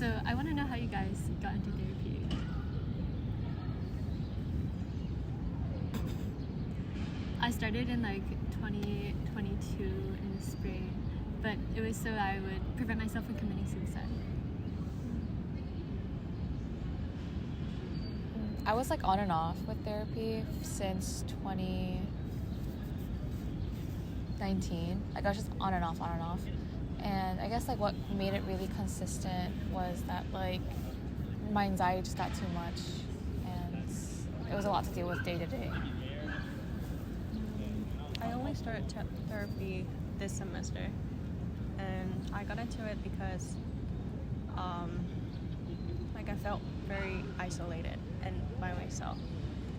So I want to know how you guys got into therapy. I started in like 2022 in the spring, but it was so I would prevent myself from committing suicide. I was like on and off with therapy since 2019. Like I was just on and off. And I guess like what made it really consistent was that like my anxiety just got too much and it was a lot to deal with day to day. I only started therapy this semester, and I got into it because like I felt very isolated and by myself,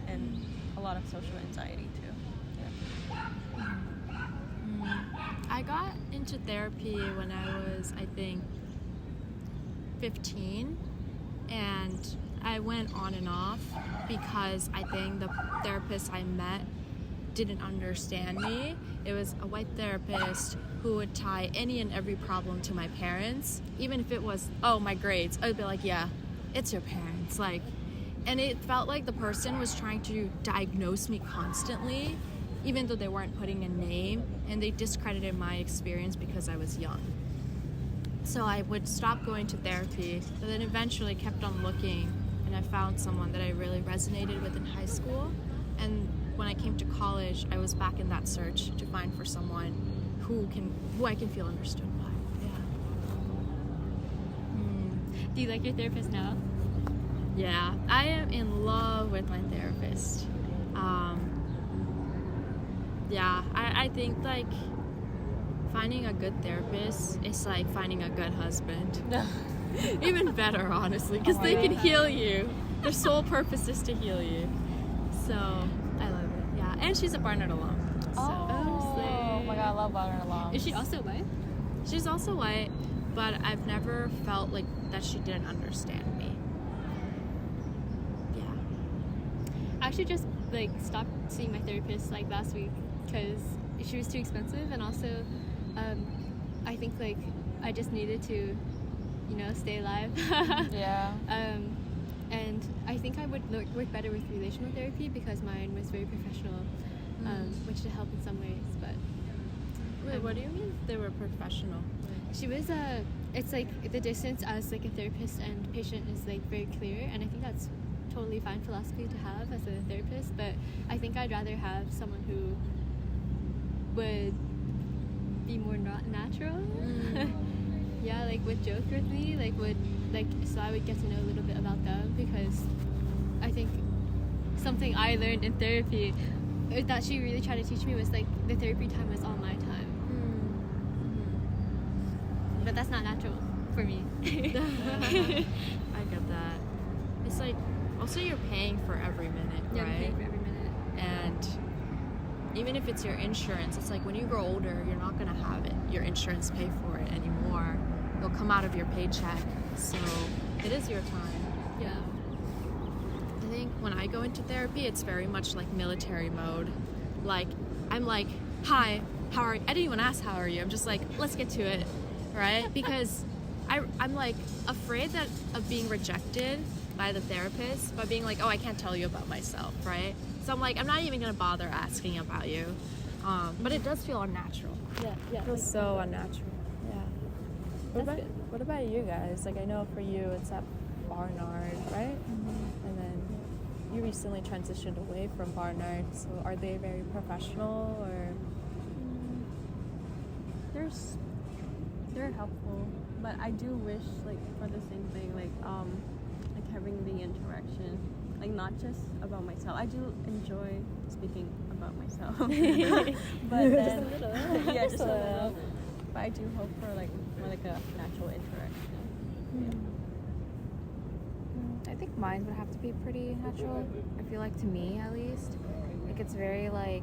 and a lot of social anxiety too. I got into therapy when I was, I think, 15, and I went on and off because I think the therapist I met didn't understand me. It was a white therapist who would tie any and every problem to my parents, even if it was, oh, my grades. I would be like, yeah, it's your parents. Like, and it felt like the person was trying to diagnose me constantly, even though they weren't putting a name, and they discredited my experience because I was young. So I would stop going to therapy, but then eventually kept on looking, and I found someone that I really resonated with in high school. And when I came to college, I was back in that search to find for someone who I can feel understood by. Do you like your therapist now? Yeah, I am in love with my therapist. I think like finding a good therapist is like finding a good husband. Even better, honestly, because they can heal you. Their sole purpose is to heal you. So I love it. Yeah, and she's a Barnard alum. Oh my god, I love Barnard alums. Is she also white? She's also white, but I've never felt like that she didn't understand me. Yeah. I actually just like stopped seeing my therapist like last week because she was too expensive, and also I think like I just needed to, stay alive. Yeah. And I think I would work better with relational therapy because mine was very professional, which did help in some ways. But Wait, what do you mean they were professional? she was it's like the distance as like a therapist and patient is like very clear, and I think that's totally fine philosophy to have as a therapist. But I think I'd rather have someone who would be more not natural. Yeah, like would joke with me, so I would get to know a little bit about them, because I think something I learned in therapy that she really tried to teach me was like the therapy time was all my time. But that's not natural for me. I get that. It's like, also you're paying for every minute, Yeah, right? I'm paying for every minute. And even if it's your insurance, it's like when you grow older, you're not gonna have your insurance pay for it anymore. It'll come out of your paycheck. So it is your time. Yeah. I think when I go into therapy, it's very much like military mode. Like, I'm like, hi, how are you? I didn't even ask how are you. I'm just like, let's get to it, right? Because I'm like afraid of being rejected by the therapist, by being like, oh, I can't tell you about myself, right? So I'm like, I'm not even gonna bother asking about you. But it does feel unnatural. Yeah. It feels so unnatural. Yeah. What about you guys? Like, I know for you it's at Barnard, right? And then you recently transitioned away from Barnard. So are they very professional, or? They're helpful, but I do wish like for the same thing, like having the interaction, like not just about myself. I do enjoy speaking about myself, but then yeah, just a little. But I do hope for like more like a natural interaction. I think mine would have to be pretty natural. I feel like, to me at least, like it's very like,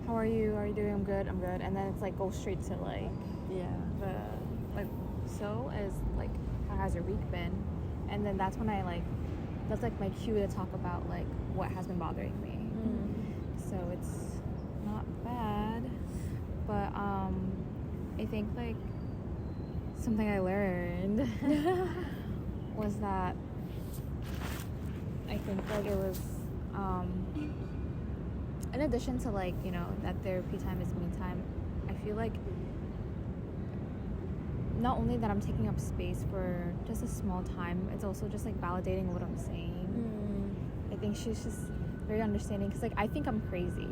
how are you? Are you doing? I'm good. And then it's like go straight to like, how has your week been? And then that's when that's like my cue to talk about like what has been bothering me. So it's not bad, but I think like something I learned was that I think like it was in addition to like, you know, that therapy time is me time, I feel like not only that I'm taking up space for just a small time, it's also just like validating what I'm saying. I think she's just very understanding because like I think I'm crazy,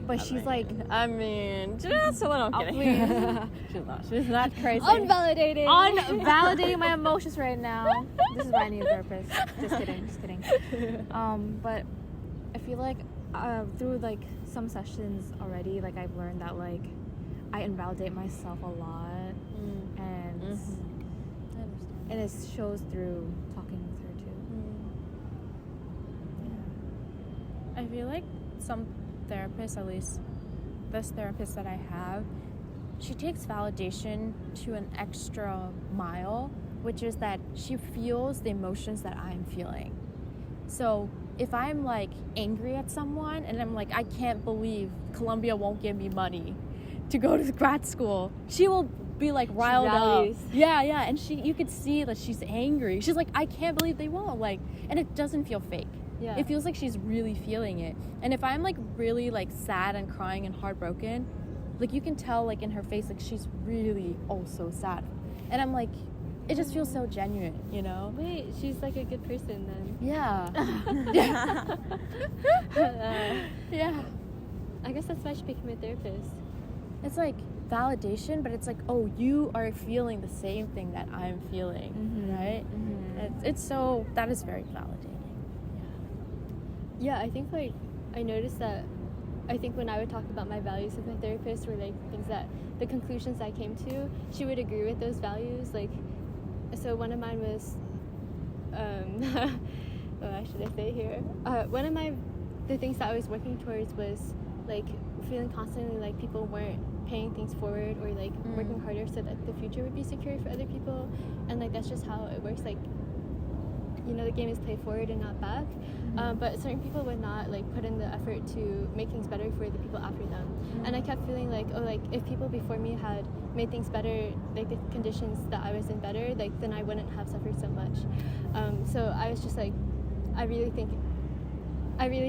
but she's like, I mean, just a little kidding. She's not crazy. unvalidating unvalidating my emotions right now. This is why I need a therapist. Just kidding. But I feel like through like some sessions already, like I've learned that like I invalidate myself a lot, and I understand. and it shows through talking with her too. I feel like some therapists, at least this therapist that I have, she takes validation to an extra mile, which is that she feels the emotions that I'm feeling. So if I'm like angry at someone and I'm like, I can't believe Columbia won't give me money to go to grad school, she will be like riled up. rallies. Yeah, and you could see that she's angry. She's like, I can't believe they won't. Like, and it doesn't feel fake. Yeah. It feels like she's really feeling it. And if I'm like really like sad and crying and heartbroken, like you can tell like in her face like she's really also sad. And I'm like, it just feels so genuine, you know? Wait, she's like a good person then. Yeah. Yeah. I guess that's why she became a therapist. It's like validation, but it's like, oh, you are feeling the same thing that I'm feeling, right? It's so, that is very validating. Yeah, I think like I noticed that I think when I would talk about my values with my therapist, or like things that the conclusions I came to, she would agree with those values. Like, so one of mine was, what should I say here? One of the things that I was working towards was like feeling constantly like people weren't paying things forward, or like working harder so that the future would be secure for other people, and like that's just how it works. Like, you know, the game is play forward and not back. But certain people would not like put in the effort to make things better for the people after them. And I kept feeling like, oh, like if people before me had made things better, like the conditions that I was in better, like then I wouldn't have suffered so much. So I was just like, I really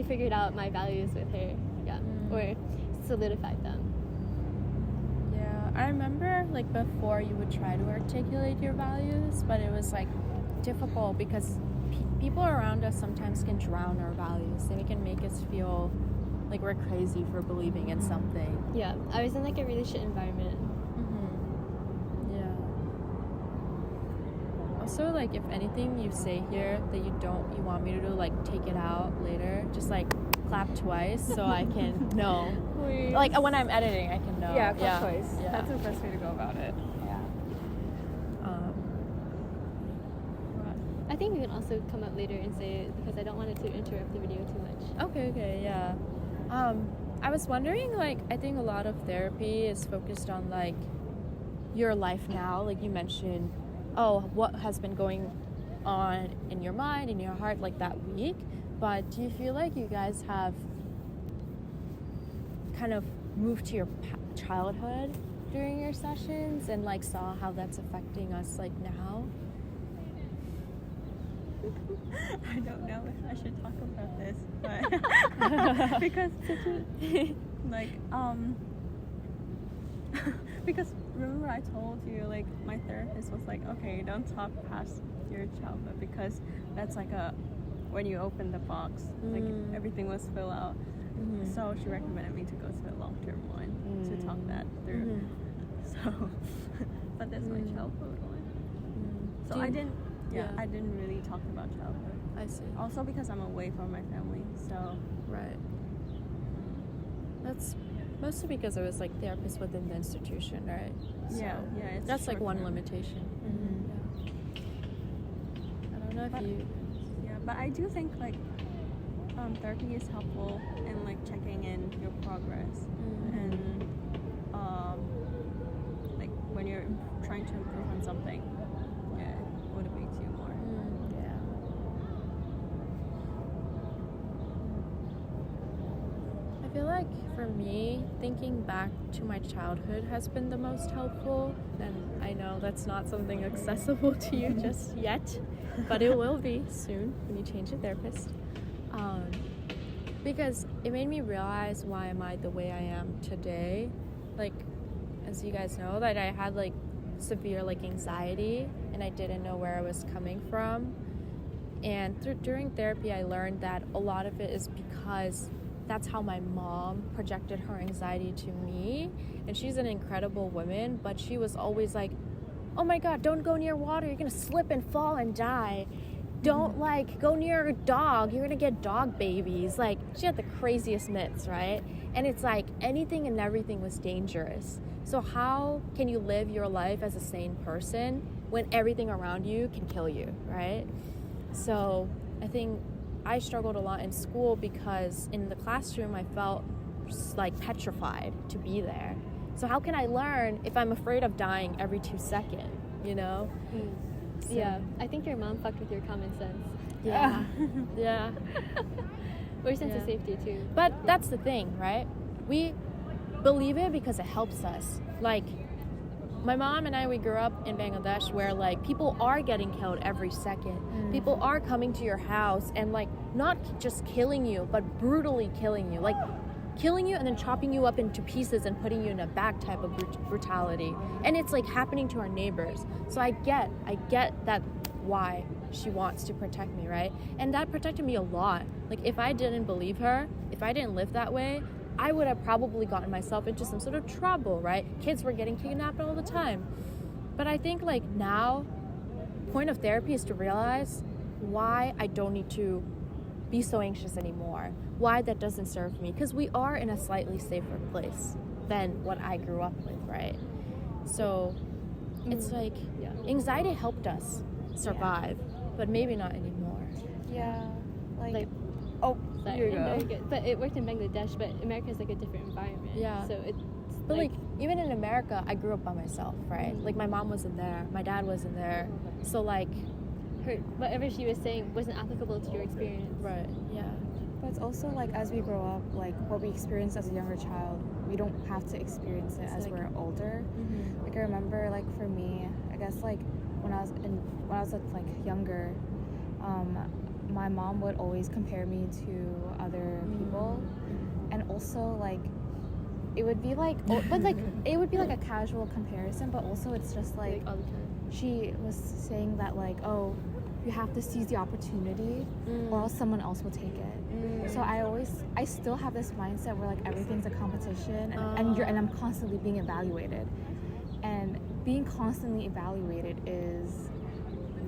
figured out my values with her, or solidified them. Yeah, I remember like before you would try to articulate your values, but it was like difficult because people around us sometimes can drown our values. They can make us feel like we're crazy for believing in something. Yeah, I was in like a really shit environment. Yeah. Also, like if anything you say here that you want me to do, like take it out later, just like clap twice so I can know. Please. Like when I'm editing, I can know. Yeah, clap twice. Yeah. That's the best way to go about it. Yeah. I think we can also come up later and say it because I don't want it to interrupt the video too much. Okay, yeah. I was wondering, like, I think a lot of therapy is focused on, like, your life now. Like, you mentioned, oh, what has been going on in your mind, in your heart, like, that week. But do you feel like you guys have kind of moved to your childhood during your sessions and, like, saw how that's affecting us, like, now? I don't know if I should talk about this, but because like because remember I told you like my therapist was like, okay, don't talk past your childhood because that's like when you open the box, like everything was filled out. So she recommended me to go to a long-term one to talk that through. So, but that's my childhood one. So I didn't. Yeah, I didn't really talk about childhood. I see. Also because I'm away from my family, so. Right. That's mostly because it was like therapists within the institution, right? Yeah, it's that's like one short-term. limitation. Yeah. I don't know if you. Yeah, but I do think like therapy is helpful in like checking in your progress and like when you're trying to improve on something, yeah, it motivates you more. Yeah. I feel like like for me, thinking back to my childhood has been the most helpful. And I know that's not something accessible to you just yet, but it will be soon when you change your therapist. Because it made me realize why am I the way I am today. Like, as you guys know, that I had like severe like anxiety and I didn't know where I was coming from. And during therapy, I learned that a lot of it is because that's how my mom projected her anxiety to me. And she's an incredible woman, but she was always like, oh my God, don't go near water. You're going to slip and fall and die. Don't like go near a dog. You're going to get dog babies. Like, she had the craziest myths, right? And it's like anything and everything was dangerous. So how can you live your life as a sane person when everything around you can kill you, right? So I think I struggled a lot in school because in the classroom I felt like petrified to be there. So how can I learn if I'm afraid of dying every 2 seconds, you know? So, Yeah, I think your mom fucked with your common sense. yeah. Yeah. Or sense Yeah. of safety too. But that's the thing, right? We believe it because it helps us. Like, my mom and I, we grew up in Bangladesh where like people are getting killed every second. People are coming to your house and like not just killing you, but brutally killing you. Like killing you and then chopping you up into pieces and putting you in a bag type of brutality. And it's like happening to our neighbors. So I get that why she wants to protect me, right? And that protected me a lot. Like if I didn't believe her, if I didn't live that way, I would have probably gotten myself into some sort of trouble, right? Kids were getting kidnapped all the time. But I think like now, point of therapy is to realize why I don't need to be so anxious anymore. Why that doesn't serve me. Because we are in a slightly safer place than what I grew up with, right? So it's like Yeah. anxiety helped us survive, but maybe not anymore. Yeah. Like, oh, sorry, here you no, go. you're good. But it worked in Bangladesh, but America is like a different environment. Yeah. So it's But like even in America, I grew up by myself, right? Like my mom wasn't there, my dad wasn't there. So like, her, whatever she was saying wasn't applicable to your experience. right, yeah. But it's also like as we grow up, like what we experience as a younger child, we don't have to experience it It's as like- we're older. Mm-hmm. Like I remember, like for me, I guess like when I was like younger, my mom would always compare me to other people, and also like it would be like, but like it would be like a casual comparison, but also it's just like All the time. she was saying that like, oh, you have to seize the opportunity or else someone else will take it. So I still have this mindset where like everything's a competition and I'm constantly being evaluated. And being constantly evaluated is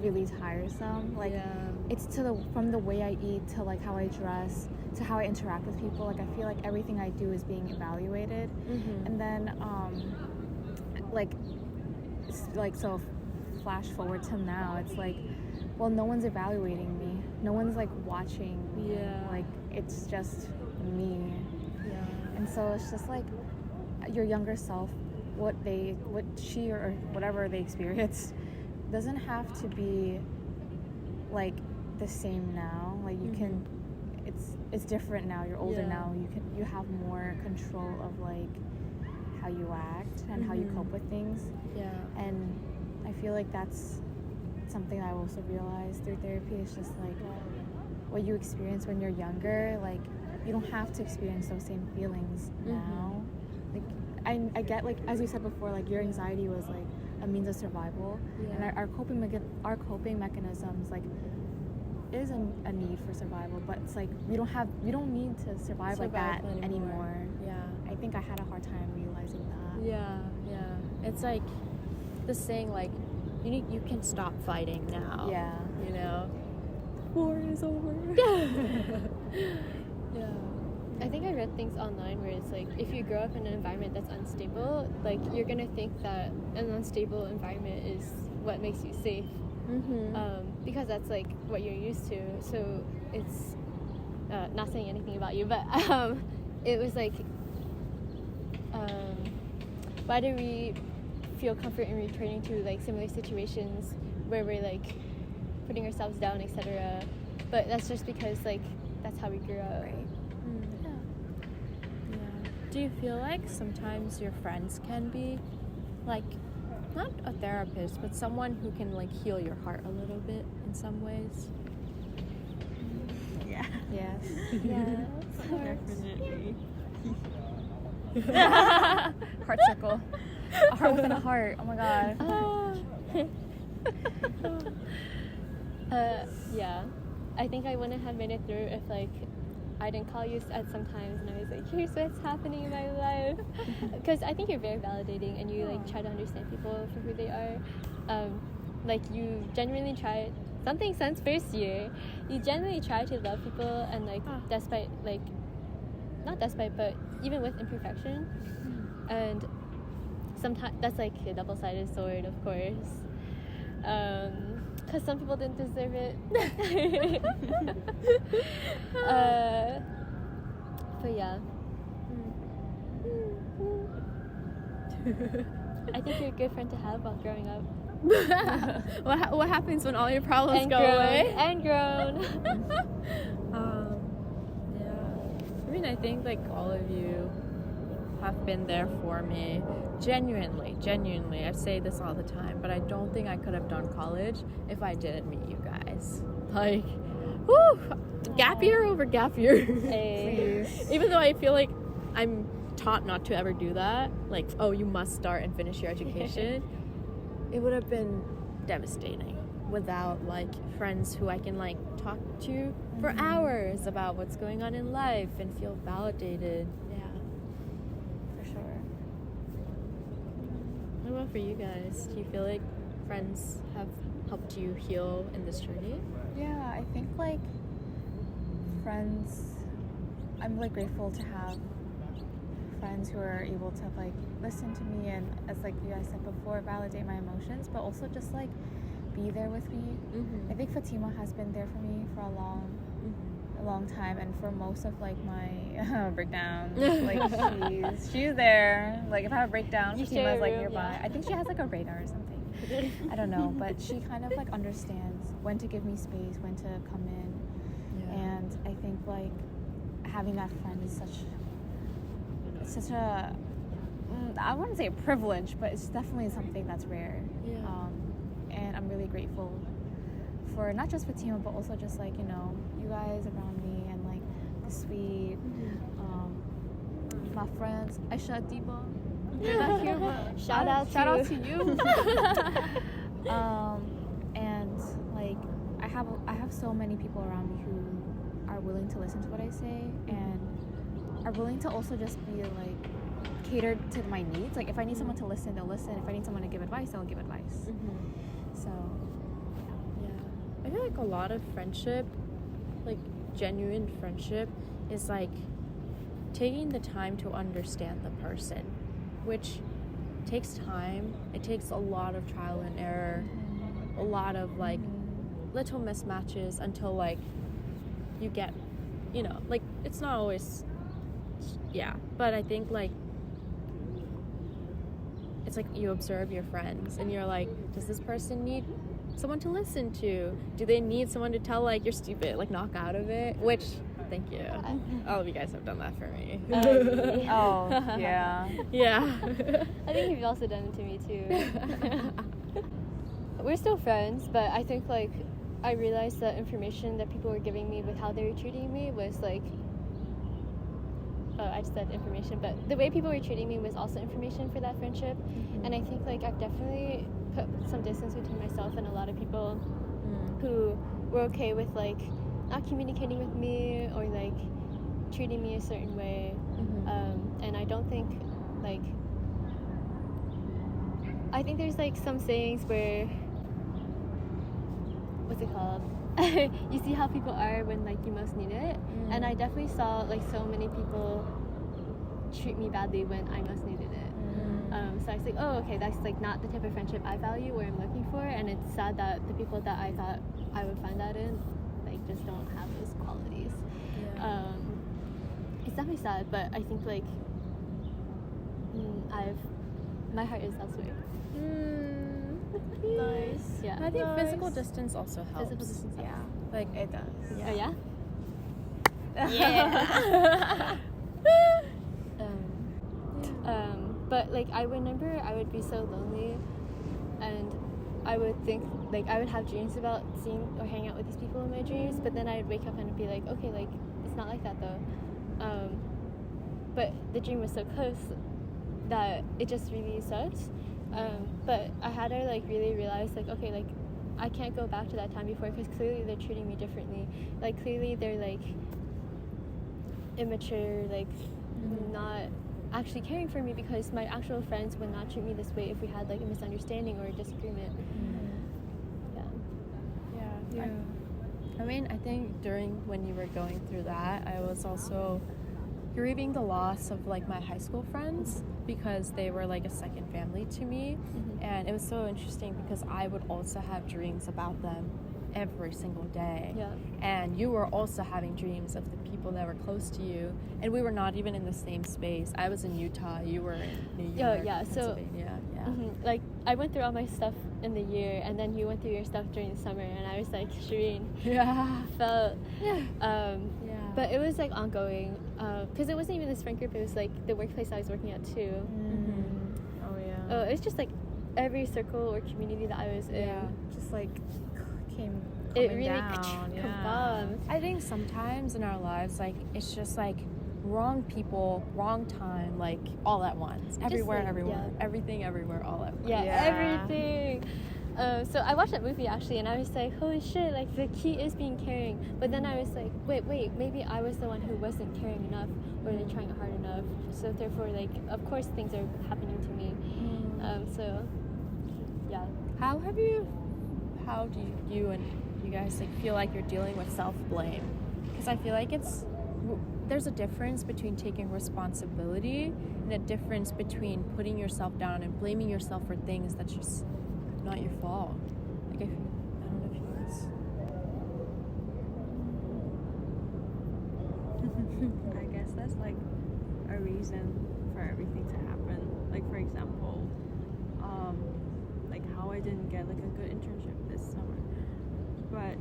really tiresome. Like it's from the way I eat to like how I dress to how I interact with people. Like I feel like everything I do is being evaluated. And then so flash forward to now, it's like, well, no one's evaluating me. No one's like watching me. Yeah. Like it's just me. Yeah. And so it's just like your younger self, what she or whatever they experience doesn't have to be like the same now. Like you can, it's different now. You're older now. You have more control of like how you act and how you cope with things. Yeah. And I feel like that's something I also realized through therapy. It's just like what you experience when you're younger, like you don't have to experience those same feelings now. Like I get, like as you said before, like your anxiety was like a means of survival, and our coping mechanisms like is a need for survival, but it's like we don't need to survive like that anymore. Yeah. I think I had a hard time realizing that. Yeah, yeah. It's like the saying, like, you can stop fighting now. Yeah. You know? War is over. Yeah. I think I read things online where it's like if you grow up in an environment that's unstable, like you're gonna think that an unstable environment is what makes you safe, because that's like what you're used to. So it's not saying anything about you, but it was like, why do we feel comfort in returning to like similar situations where we're like putting ourselves down, etc. But that's just because like that's how we grew up. Right. Yeah. Do you feel like sometimes your friends can be like not a therapist, but someone who can like heal your heart a little bit in some ways? Yeah. Yes. Yeah. Definitely. Heart circle. A heart within a heart. Oh my god. Yeah. I think I wouldn't have made it through if like I didn't call you at some times and I was like, here's what's happening in my life. Because I think you're very validating and you like try to understand people for who they are. Like you genuinely try something since first year. You genuinely try to love people and like despite like not despite but even with imperfection. And sometimes that's like a double-sided sword, of course. Because some people didn't deserve it. But yeah. I think you're a good friend to have while growing up. What happens when all your problems And go grown. away? And grown. Yeah. I mean, I think like all of you have been there for me. Genuinely. I say this all the time, but I don't think I could have done college if I didn't meet you guys. Like, whew, gap year over gap year. Hey. Even though I feel like I'm taught not to ever do that, like, oh, you must start and finish your education, it would have been devastating without like friends who I can like talk to for hours about what's going on in life and feel validated. For sure. What about for you guys? Do you feel like friends have helped you heal in this journey? Yeah, I think like friends, I'm like grateful to have friends who are able to like listen to me and, as like you guys said before, validate my emotions, but also just like be there with me. I think Fatima has been there for me for a long time, and for most of like my breakdowns, like she's there. Like if I have a breakdown, You share Fatima's a like room, nearby. yeah. I think she has like a radar or something. I don't know, but she kind of like understands when to give me space, when to come in, and I think like having that friend is such a I wouldn't say a privilege, but it's definitely something that's rare. And I'm really grateful for not just Fatima, but also just like, you know, you guys around me and like the sweet, my friends, Aisha, Diba. You're not here, but Shout out to you. And like I have so many people around me who are willing to listen to what I say and are willing to also just be like catered to my needs. Like if I need someone to listen, they'll listen. If I need someone to give advice, they'll give advice. So Yeah. I feel like a lot of friendship, like genuine friendship, is like taking the time to understand the person, which takes time. It takes a lot of trial and error, a lot of like little mismatches until like you get, you know, like it's not always, but I think like it's like you observe your friends and you're like, does this person need someone to listen to? Do they need someone to tell like you're stupid, like knock out of it? Which, thank you. All of you guys have done that for me. oh yeah. Yeah. I think you've also done it to me too. We're still friends, but I think like I realized that information that people were giving me with how they were treating me was like, I just said information, but the way people were treating me was also information for that friendship. And I think like I've definitely put some distance between myself and a lot of people who were okay with like not communicating with me or like treating me a certain way. And I don't think like, I think there's like some sayings where, what's it called? You see how people are when like you most need it. And I definitely saw like so many people treat me badly when I most needed it. So I was like, oh, okay, that's like not the type of friendship I value or I'm looking for. And it's sad that the people that I thought I would find that in like just don't have those qualities. It's definitely sad, but I think like my heart is elsewhere. Nice. Yeah. I think physical distance also helps. Physical distance. Yeah. Like It does. Oh yeah. yeah. But like I remember I would be so lonely, and I would think like I would have dreams about seeing or hanging out with these people in my dreams, but then I would wake up and be like, okay, like it's not like that though. But the dream was so close that it just really sucked. But I had to like really realize like, okay, like I can't go back to that time before because clearly they're treating me differently. Like clearly they're like immature, like not actually caring for me, because my actual friends would not treat me this way if we had like a misunderstanding or a disagreement. Yeah. I mean, I think during when you were going through that, I was also grieving the loss of like my high school friends, because they were like a second family to me. And it was so interesting because I would also have dreams about them every single day. Yeah. And you were also having dreams of the people that were close to you, and we were not even in the same space. I was in Utah, you were in New York, So like I went through all my stuff in the year, and then you went through your stuff during the summer, and I was like, Shireen, felt but it was like ongoing, because it wasn't even this friend group, it was like the workplace I was working at too. It was just like every circle or community that I was in, just like it really down. bombed. I think sometimes in our lives, like it's just like wrong people, wrong time, like all at once, everywhere, everything, everywhere, all at once. Everything. So I watched that movie actually, and I was like, holy shit, like the key is being caring. But then I was like, wait, maybe I was the one who wasn't caring enough, or like trying hard enough. So therefore, like, of course things are happening to me. So yeah. How do you and you guys like feel like you're dealing with self-blame? Because I feel like there's a difference between taking responsibility and a difference between putting yourself down and blaming yourself for things that's just not your fault. Like I don't know if you guys. I guess that's like a reason for everything to happen. Like for example, like how I didn't get like a good internship this summer. But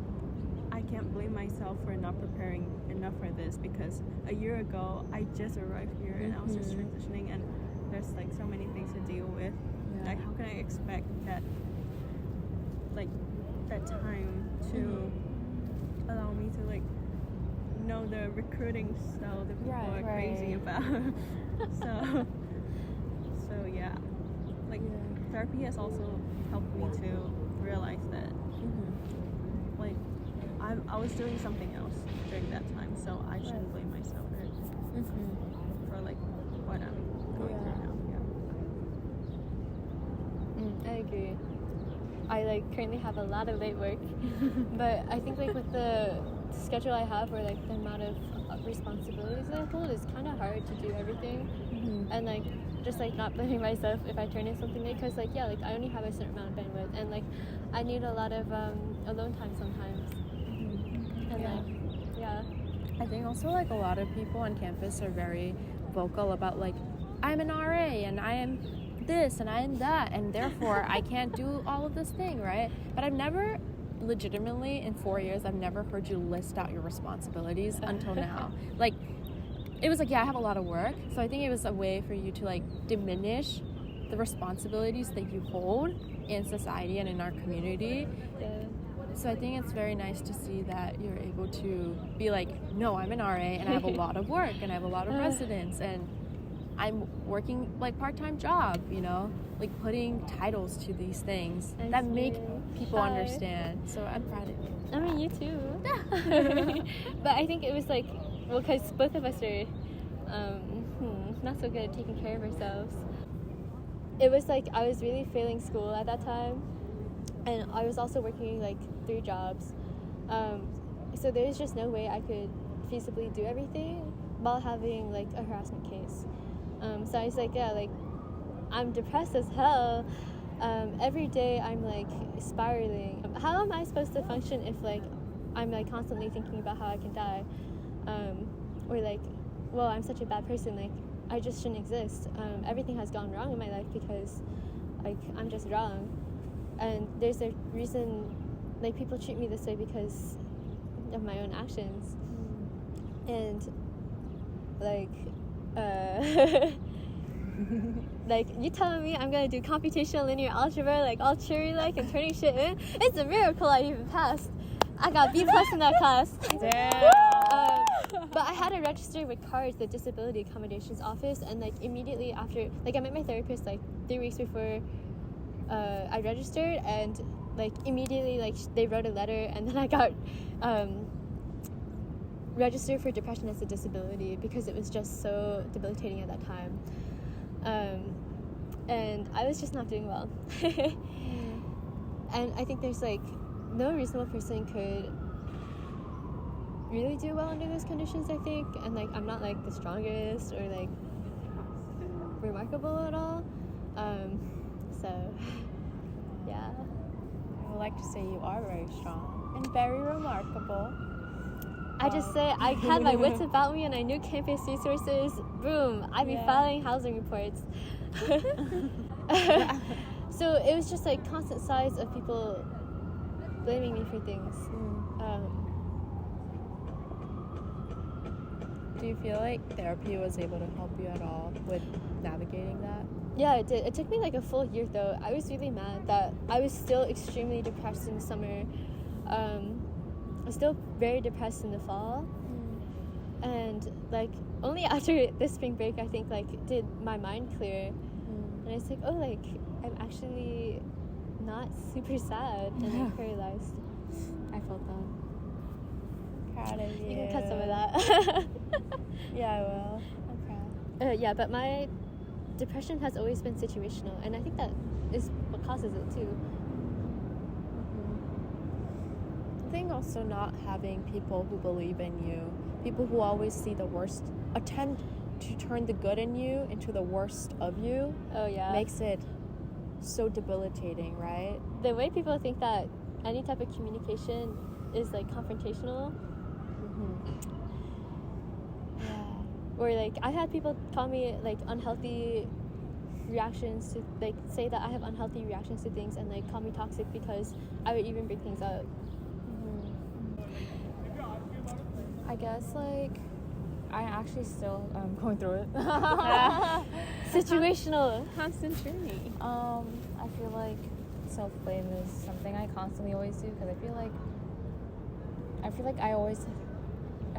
I can't blame myself for not preparing enough for this, because a year ago I just arrived here and I was just transitioning, and there's like so many things to deal with. Like how can I expect that like that time to allow me to like know the recruiting style that people are crazy about. so yeah, like therapy has also helped me to realize that like I was doing something else during that time, so I shouldn't blame myself for like what I'm going through now. I agree. I like currently have a lot of late work, but I think like with the schedule I have, or like the amount of responsibilities I hold, it's kind of hard to do everything. And like just like not blaming myself if I turn in something late, because like like I only have a certain amount of bandwidth, and like I need a lot of alone time sometimes. And I think also like a lot of people on campus are very vocal about like, I'm an RA and I am this and I am that, and therefore I can't do all of this thing, right? But I've never legitimately in 4 years I've never heard you list out your responsibilities until now. Like it was like, I have a lot of work, so I think it was a way for you to like diminish the responsibilities that you hold in society and in our community. So I think it's very nice to see that you're able to be like, no, I'm an RA and I have a lot of work and I have a lot of residents and I'm working like part-time job, you know, like putting titles to these things that make people understand. So I'm proud of you. I mean, you too. But I think it was like, well, because both of us are not so good at taking care of ourselves. It was like I was really failing school at that time, and I was also working like 3 jobs. So there was just no way I could feasibly do everything while having like a harassment case. So I was like, like I'm depressed as hell. Every day I'm like spiraling. How am I supposed to function if like I'm like constantly thinking about how I can die? Or like, well, I'm such a bad person, like I just shouldn't exist. Everything has gone wrong in my life because like I'm just wrong. And there's a reason like people treat me this way because of my own actions. And like Like, you telling me I'm gonna do computational linear algebra, like all cheery like and turning shit in? It's a miracle I even passed. I got B+ in that class. Damn. But I had to register with CARDS, the Disability Accommodations Office, and like immediately after, like I met my therapist like 3 weeks before I registered, and like immediately like they wrote a letter, and then I got registered for depression as a disability because it was just so debilitating at that time. And I was just not doing well. And I think there's like no reasonable person could really do well under those conditions, I think. And like I'm not like the strongest or like remarkable at all. So yeah. I would like to say you are very strong and very remarkable. I just say I had my wits about me and I knew campus resources. Boom, I'd be filing housing reports. So it was just like constant sighs of people blaming me for things. Do you feel like therapy was able to help you at all with navigating that? Yeah, it did. It took me like a full year though. I was really mad that I was still extremely depressed in the summer. I was still very depressed in the fall. And like only after this spring break I think like did my mind clear. And I was like, oh, like I'm actually not super sad and like paralyzed. I felt that. Proud of you. You can cut some of that. Yeah, I will. I'm proud. Yeah, but my depression has always been situational, and I think that is what causes it too. I think also not having people who believe in you, people who always see the worst, attempt to turn the good in you into the worst of you, Oh yeah. makes it so debilitating, right? The way people think that any type of communication is like confrontational. Yeah. Or like I had people call me like unhealthy reactions to like say that I have unhealthy reactions to things and like call me toxic because I would even bring things up. I guess like I actually still going through it. Situational. Constant journey. I feel like self-blame is something I constantly always do because I feel like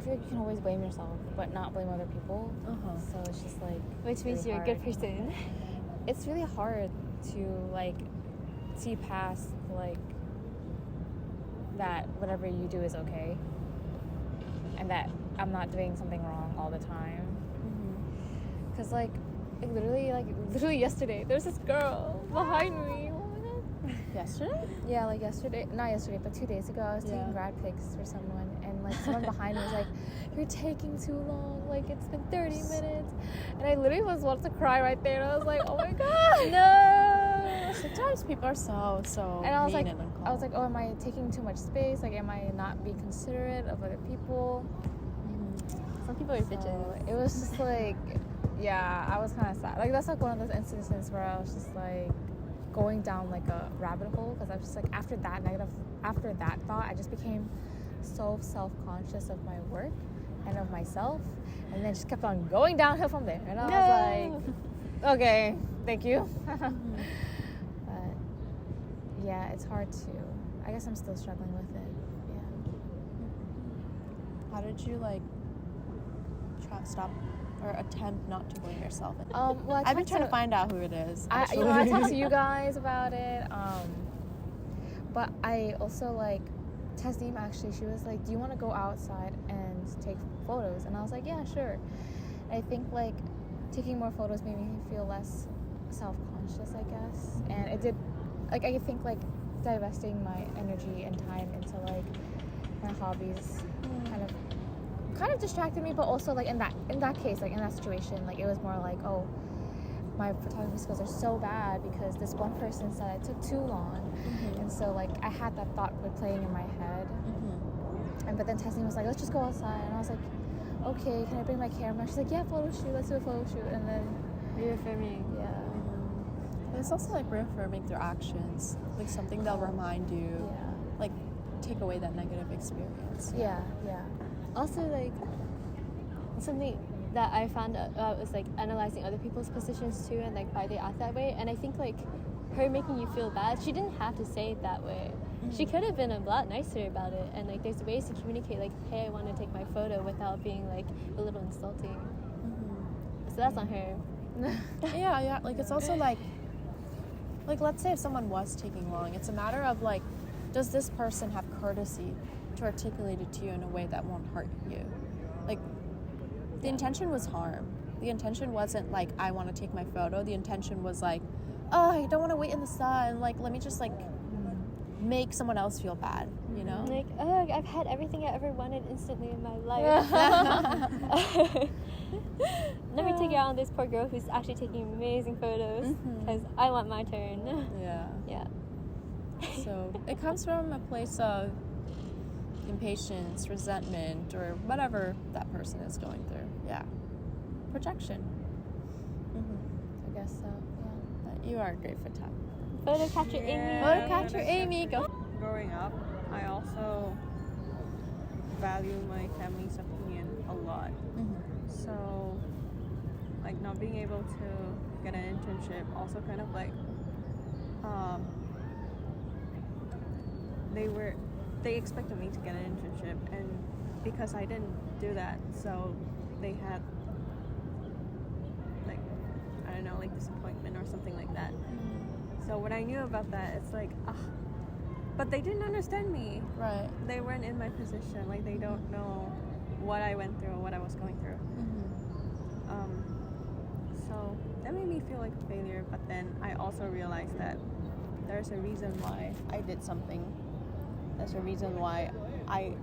you can always blame yourself but not blame other people. So it's just like Which means really you're a good person. It's really hard to like see past like that whatever you do is okay and that I'm not doing something wrong all the time. Cause like literally yesterday there's this girl behind me. Oh my god. Yesterday? Yeah, like not yesterday, but 2 days ago, I was taking grad pics for someone, and like someone behind me was like, "You're taking too long. Like it's been 30 minutes," and I literally was about to cry right there. And I was like, "Oh my god, no!" Sometimes people are so And I was mean like, and uncalled. "Oh, am I taking too much space? Like, am I not being considerate of other people?" Some people are bitches. So it was just like, yeah, I was kind of sad. Like that's like one of those instances where I was just like going down like a rabbit hole because I was just like after that thought, I just became so self-conscious of my work and of myself, and then just kept on going downhill from there. And I was like, okay, thank you. But yeah, it's hard to. I guess I'm still struggling with it. Yeah. How did you like stop or attempt not to blame yourself? Well, I've been trying to find out who it is. I talked to you guys about it. But I also like Tasneem actually. She was like, "Do you want to go outside and take photos?" And I was like, "Yeah, sure." And I think like taking more photos made me feel less self-conscious, I guess. And it did. Like I think like divesting my energy and time into like my hobbies kind of distracted me, but also like in that case, like in that situation, like it was more like, oh, my photography skills are so bad because this one person said I took too long. And so like I had that thought playing in my head. And but then Tessie was like, let's just go outside, and I was like, okay, can I bring my camera? She's like, yeah, photo shoot, let's do a photo shoot. And then Reaffirming. It's also like reaffirming through actions, like something they'll remind you, like take away that negative experience. yeah. Also, like, something that I found out was like analyzing other people's positions too, and like why they act that way. And I think like her making you feel bad, she didn't have to say it that way. She could have been a lot nicer about it, and like there's ways to communicate like, hey, I want to take my photo without being like a little insulting. So that's on her. Yeah. Like it's also like let's say if someone was taking long, it's a matter of like, does this person have courtesy to articulate it to you in a way that won't hurt you? Like the intention was harm. The intention wasn't like, I want to take my photo. The intention was like, oh, I don't want to wait in the sun. Like, let me just like make someone else feel bad, you know? Like, oh, I've had everything I ever wanted instantly in my life. Let me take you out on this poor girl who's actually taking amazing photos because I want my turn. Yeah. Yeah. So it comes from a place of impatience, resentment, or whatever that person is going through. Yeah. Projection. I guess so. Yeah. But you are a great photographer. Photo catcher Amy. Photo catcher Amy, go. Growing up, I also value my family's opinion a lot. So, like, not being able to get an internship also kind of like, they expected me to get an internship, and because I didn't do that, so they had, like, I don't know, like disappointment or something like that. So when I knew about that, it's like, but they didn't understand me. Right. They weren't in my position. Like, they don't know what I went through, what I was going through. So that made me feel like a failure. But then I also realized that there's a reason why I did something. There's a reason why I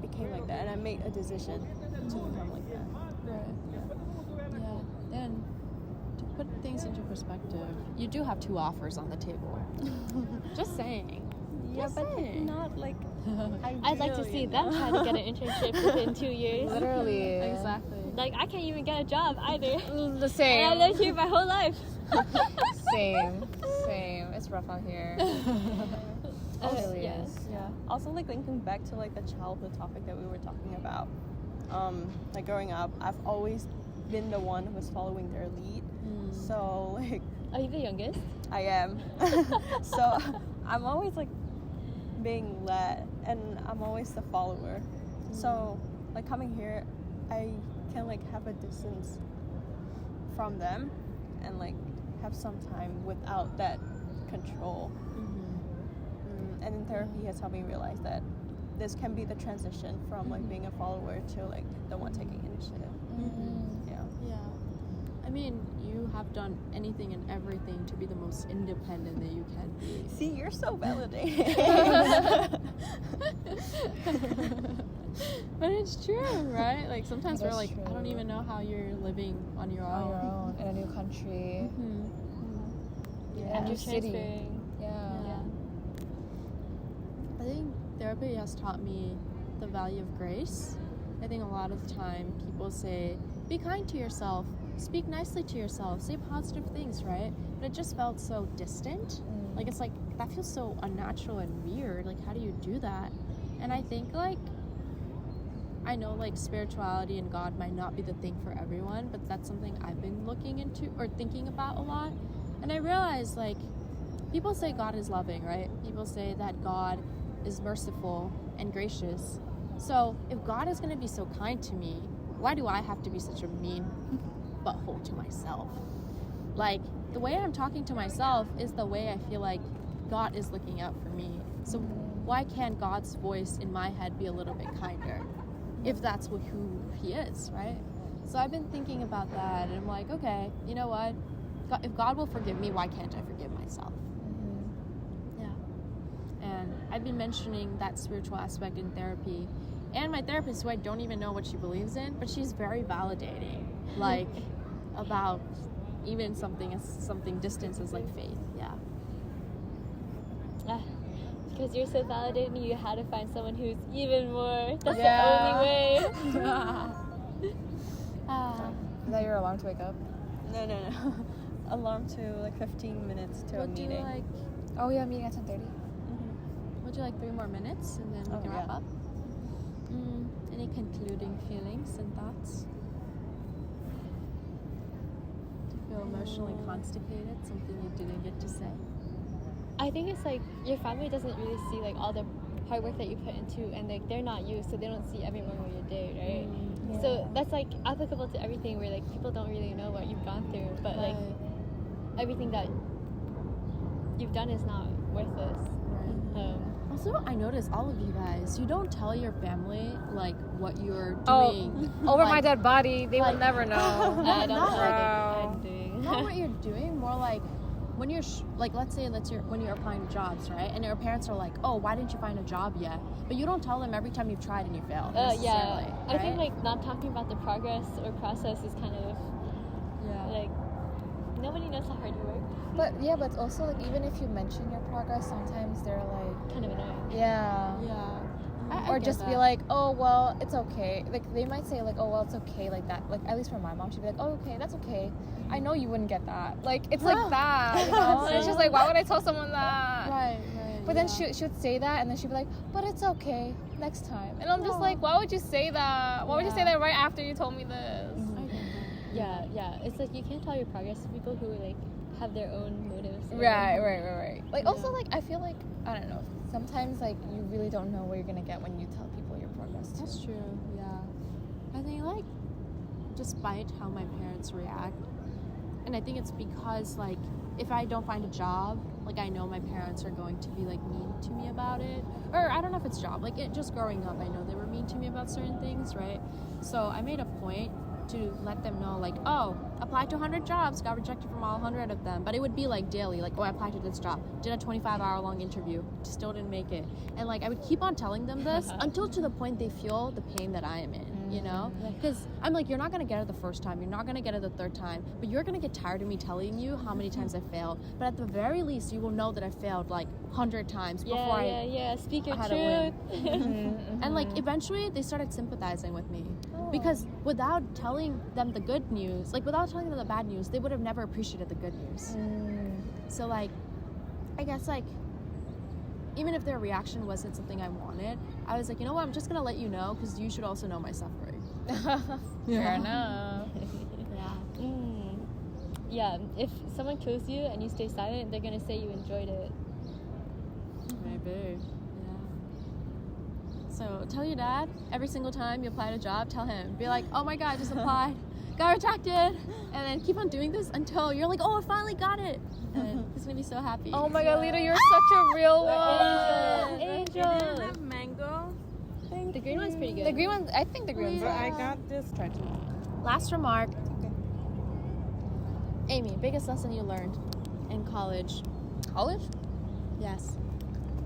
became like that, and I made a decision to become like that. Right. Yeah. And to put things into perspective, you do have 2 offers on the table. Just saying. Yeah, but not like I'd like to see them try to get an internship within 2 years. Literally. Exactly. Like, I can't even get a job either. The And I same. lived here my whole life. Same. It's rough out here. It really yeah. is. Yeah. Also, like, linking back to like the childhood topic that we were talking about. Like, growing up, I've always been the one who was following their lead. So like, Are you the youngest? I am. So I'm always like being led, and I'm always the follower. So like coming here, I can like have a distance from them and like have some time without that control. And in therapy has helped me realize that this can be the transition from like being a follower to like the one taking initiative. Yeah. I mean, you have done anything and everything to be the most independent that you can be. See, you're so validating. But it's true, right? Like sometimes It we're is like, I don't true. even know how you're living on your On own. your own in a new country. Yeah. And new city. Transferring. Yeah. I think therapy has taught me the value of grace. I think a lot of the time people say, be kind to yourself, speak nicely to yourself, say positive things, right? But it just felt so distant. Like, it's like, that feels so unnatural and weird. Like, how do you do that? And I think, like, I know, like, spirituality and God might not be the thing for everyone, but that's something I've been looking into or thinking about a lot. And I realized, like, people say God is loving, right? People say that God is merciful and gracious. So if God is going to be so kind to me, why do I have to be such a mean butthole to myself? Like, the way I'm talking to myself is the way I feel like God is looking out for me. So why can't God's voice in my head be a little bit kinder? If that's who he is, right? So I've been thinking about that, and I'm like, okay, you know what? If God will forgive me, why can't I forgive myself? Yeah. And I've been mentioning that spiritual aspect in therapy. And my therapist, who I don't even know what she believes in, but she's very validating, like, about even something distance as like faith. Yeah. Because you're so validating, you had to find someone who's even more. That's Yeah. the only way. Is that your alarm to wake up? No. Alarm to like 15 minutes to a Would you meeting. like? Oh yeah, meeting at 10:30. Would you like 3 more minutes, and then we Oh, can wrap yeah. up? Any concluding feelings and thoughts? I think therapy has taught me the value of grace. I think a lot of times people say God is loving, right? People say God is merciful and gracious. So if God is going to be so kind to me, why do I have to be such a mean butthole to myself? Like, the way I'm talking to myself is the way I feel like God is looking out for me. So feel emotionally constipated? Something you didn't get to say? I think it's like your family doesn't really see like all the hard work that you put into, and like they're not you, so they don't see every moment of your day, right? So that's like applicable to everything, where like people don't really know what you've gone through, but like everything that you've done is not worthless. Also, I noticed all of you guys, you don't tell your family like what you're Oh, doing. over Like, my dead body, they will like- never know. I don't know what Bro. I'm doing. not what you're doing, more like when you're like, let's say when you're applying to jobs, right? And your parents are like, oh, why didn't you find a job yet? But you don't tell them every time you've tried and you failed. Yeah, necessarily, I think right? like not talking about the progress or process is kind of like nobody knows how hard you work. But yeah, but also like even if you mention your progress, sometimes they're like, Kind of annoying. yeah. I Or get just that. be like, oh well, it's okay. Like they might say like, oh well, it's okay, like that. Like at least for my mom, she'd be like, oh okay, that's okay. I know you wouldn't get that. Like it's like that, you know. And it's just like, why would I tell someone that? Right. But then she would say that, and then she'd be like, but it's okay next time. And I'm just like, why would you say that? Why would you say that right after you told me this? Yeah. It's like you can't tell your progress to people who like have their own motives. Right. Like also like I feel like I don't know. Sometimes like you really don't know what you're gonna get when you tell people your progress. Too. That's true, yeah. I think, like, despite how my parents react, and I think it's because, like, if I don't find a job, like, I know my parents are going to be, like, mean to me about it. Or I don't know if it's job. Like, just growing up, I know they were mean to me about certain things, right? So I made a point to let them know, like, oh, applied to 100 jobs, got rejected from all 100 of them. But it would be, like, daily. Like, oh, I applied to this job, did a 25-hour-long interview, still didn't make it. And, like, I would keep on telling them this until to the point they feel the pain that I am in, you know? Because I'm like, you're not going to get it the first time. You're not going to get it the third time. But you're going to get tired of me telling you how many times I failed. But at the very least, you will know that I failed, like, 100 times before Speak your I had a truth. win. And like eventually they started sympathizing with me because without telling them the good news, like without telling them the bad news, they would have never appreciated the good news. So like I guess like even if their reaction wasn't something I wanted, I was like, you know what, I'm just gonna let you know because you should also know my suffering. Fair enough. Yeah, if someone kills you and you stay silent, they're gonna say you enjoyed it. Maybe. Yeah. So tell your dad every single time you apply to a job, tell him. Be like, oh my god, I just applied, got rejected. And then keep on doing this until you're like, oh, I finally got it. And he's gonna be so happy. Oh my god, Lita, you're such a real one. It didn't have mango. The green one's pretty good. The green one, I think the green But one's I got this. Try to. Last remark. Amy, biggest lesson you learned in college? college. Yes.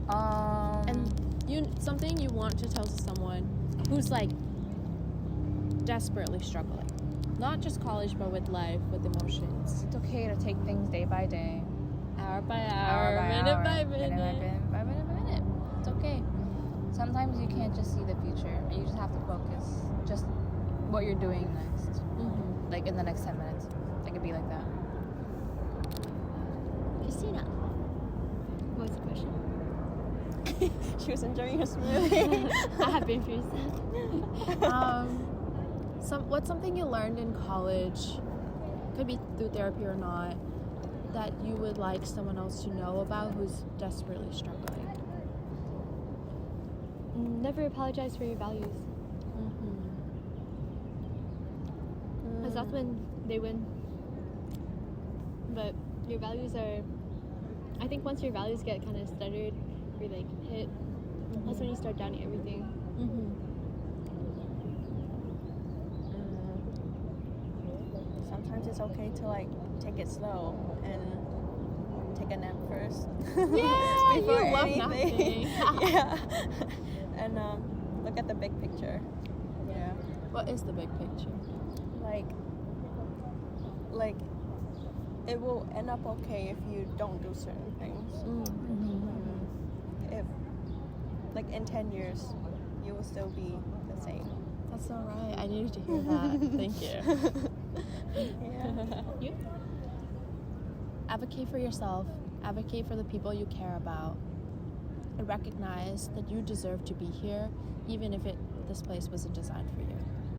And And something you want to tell to someone who's like desperately struggling. Not just college, but with life, with emotions. it's okay to take things day by day, Hour by hour, minute by minute. minute by minute. It's okay. Sometimes you can't just see the future. You just have to focus just what you're doing next. Like in the next 10 minutes. It could be like that. Christina, what's the question? She was enjoying her smoothie. I have been through that. What's something you learned in college, could be through therapy or not, that you would like someone else to know about who's desperately struggling? Never apologize for your values, because that's when they win. But your values are, I think once your values get kind of stuttered or like hit, that's when you start doubting everything. Sometimes it's okay to like take it slow and take a nap first. Yeah, you Before love anything. napping. Yeah. And look at the big picture. Yeah. What is the big picture? Like it will end up okay if you don't do certain things. If like in 10 years you will still be the same. That's all right. I needed to hear that. Thank you. Yeah. You? Advocate for yourself. Advocate for the people you care about. And recognize that you deserve to be here, even if this place wasn't designed for you.